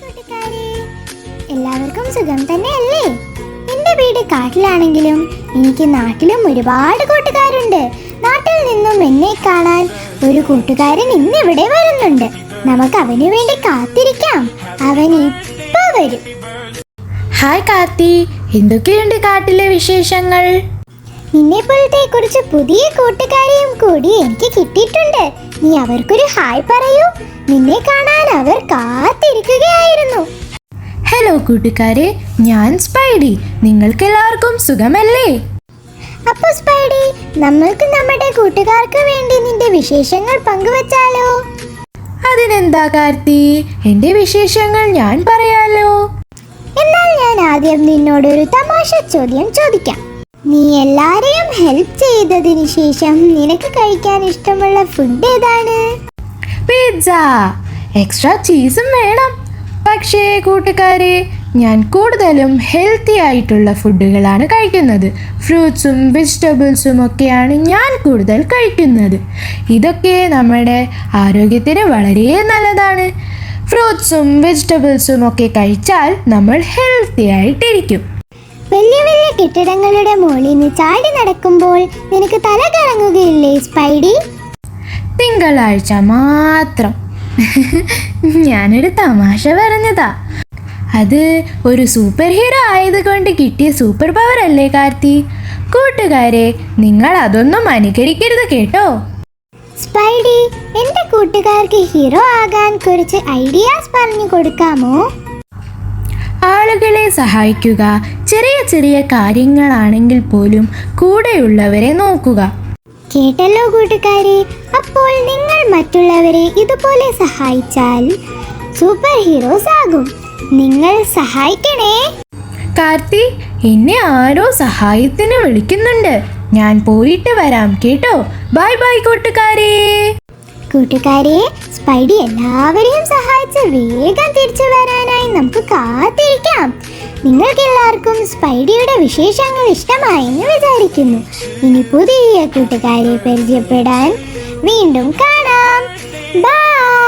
കൂട്ടുകാരെ, എല്ലാവർക്കും സുഖം തന്നെയല്ലേ? എന്റെ വീട് കാട്ടിലാണെങ്കിലും എനിക്ക് നാട്ടിലും ഒരുപാട് കൂട്ടുകാരുണ്ട്. നാട്ടിൽ നിന്നും എന്നെ കാണാൻ ഒരു കൂട്ടുകാരൻ ഇന്നിവിടെ വരുന്നുണ്ട്. നമുക്ക് അവന് വേണ്ടി കാത്തിരിക്കാം. അവൻ ഇപ്പൊ വരും. ഹായ് കാർത്തി, എന്തൊക്കെയുണ്ട് കാട്ടിലെ വിശേഷങ്ങൾ? നിന്നെ പോലത്തെ കുറച്ച് പുതിയ കൂട്ടുകാരെയും കൂടി എനിക്ക് കിട്ടിയിട്ടുണ്ട്. നീ അവർക്കൊരു ഹായ് പറയൂ. നിന്നെ കാണാൻ അവർ കാത്തിരിക്കുകയായിരുന്നു. ഹലോ കൂട്ടുകാരെ, ഞാൻ സ്പൈഡി. നിങ്ങൾക്കെല്ലാവർക്കും സുഖമല്ലേ? അപ്പൊ സ്പൈഡി, നമ്മൾക്ക് നമ്മുടെ കൂട്ടുകാർക്ക് വേണ്ടി നിന്റെ വിശേഷങ്ങൾ പങ്കുവച്ചാലോ? അതിനെന്താ കാർത്തി, എന്റെ വിശേഷങ്ങൾ ഞാൻ പറയാലോ. എന്നാൽ ഞാൻ ആദ്യം നിന്നോടൊരു തമാശ ചോദ്യം ചോദിക്കാം. നീ എല്ലാരെയും ഹെൽപ്പ് ചെയ്തതിന് ശേഷം നിനക്ക് കഴിക്കാൻ ഇഷ്ടമുള്ള ഫുഡ് ഏതാണ്? പിസ്സ. എക്സ്ട്രാ ചീസും വേണം. പക്ഷേ കൂട്ടുകാരെ, ഞാൻ കൂടുതലും ഹെൽത്തി ആയിട്ടുള്ള ഫുഡുകളാണ് കഴിക്കുന്നത്. ഫ്രൂട്ട്സും വെജിറ്റബിൾസും ഒക്കെയാണ് ഞാൻ കൂടുതൽ കഴിക്കുന്നത്. ഇതൊക്കെ നമ്മുടെ ആരോഗ്യത്തിന് വളരെ നല്ലതാണ്. ഫ്രൂട്ട്സും വെജിറ്റബിൾസും ഒക്കെ കഴിച്ചാൽ നമ്മൾ ഹെൽത്തി ആയിട്ടിരിക്കും. വലിയ വലിയ കെട്ടിടങ്ങളുടെ മുകളിൽ നിന്ന് ചാടി നടക്കുമ്പോൾ നിനക്ക് തല കറങ്ങുകയില്ലേ സ്പൈഡി? തിങ്കളാഴ്ച മാത്രം. ഞാനൊരു തമാശ പറഞ്ഞതാ. അത് ഒരു സൂപ്പർ ഹീറോ ആയതുകൊണ്ട് കിട്ടിയ സൂപ്പർ പവർ അല്ലേ കാർത്തി? കൂട്ടുകാരെ, നിങ്ങൾ അതൊന്നും അനുകരിക്കരുത് കേട്ടോ. സ്പൈഡി, എന്റെ കൂട്ടുകാർക്ക് ഹീറോ ആകാൻ കുറച്ച് ഐഡിയാസ് പറഞ്ഞു കൊടുക്കാമോ? ആളുകളെ സഹായിക്കുക, ചെറിയ ചെറിയ കാര്യങ്ങളാണെങ്കിൽ പോലും കൂടെയുള്ളവരെ നോക്കുക. കേട്ടല്ലോ കൂട്ടുകാരെ, അപ്പോൾ നിങ്ങൾ മറ്റുള്ളവരെ ഇതുപോലെ സഹായിച്ചാൽ സൂപ്പർ ഹീറോസ് ആകും. നിങ്ങൾ സഹായിക്കണേ. കാർത്തി, എന്നെ ആരോ സഹായത്തിന് വിളിക്കുന്നുണ്ട്. ഞാൻ പോയിട്ട് വരാം കേട്ടോ. ബൈ ബൈ കൂട്ടുകാരെ. കൂട്ടുകാരെ, സ്പൈഡി എല്ലാവരെയും സഹായിച്ച് വേഗം തിരിച്ചു വരാനായി നമുക്ക് കാത്തിരിക്കാം. നിങ്ങൾക്ക് എല്ലാവർക്കും സ്പൈഡിയുടെ വിശേഷങ്ങൾ ഇഷ്ടമായെന്ന് വിചാരിക്കുന്നു. ഇനി പുതിയ കൂട്ടുകാരെ പരിചയപ്പെടാൻ വീണ്ടും കാണാം. ബൈ.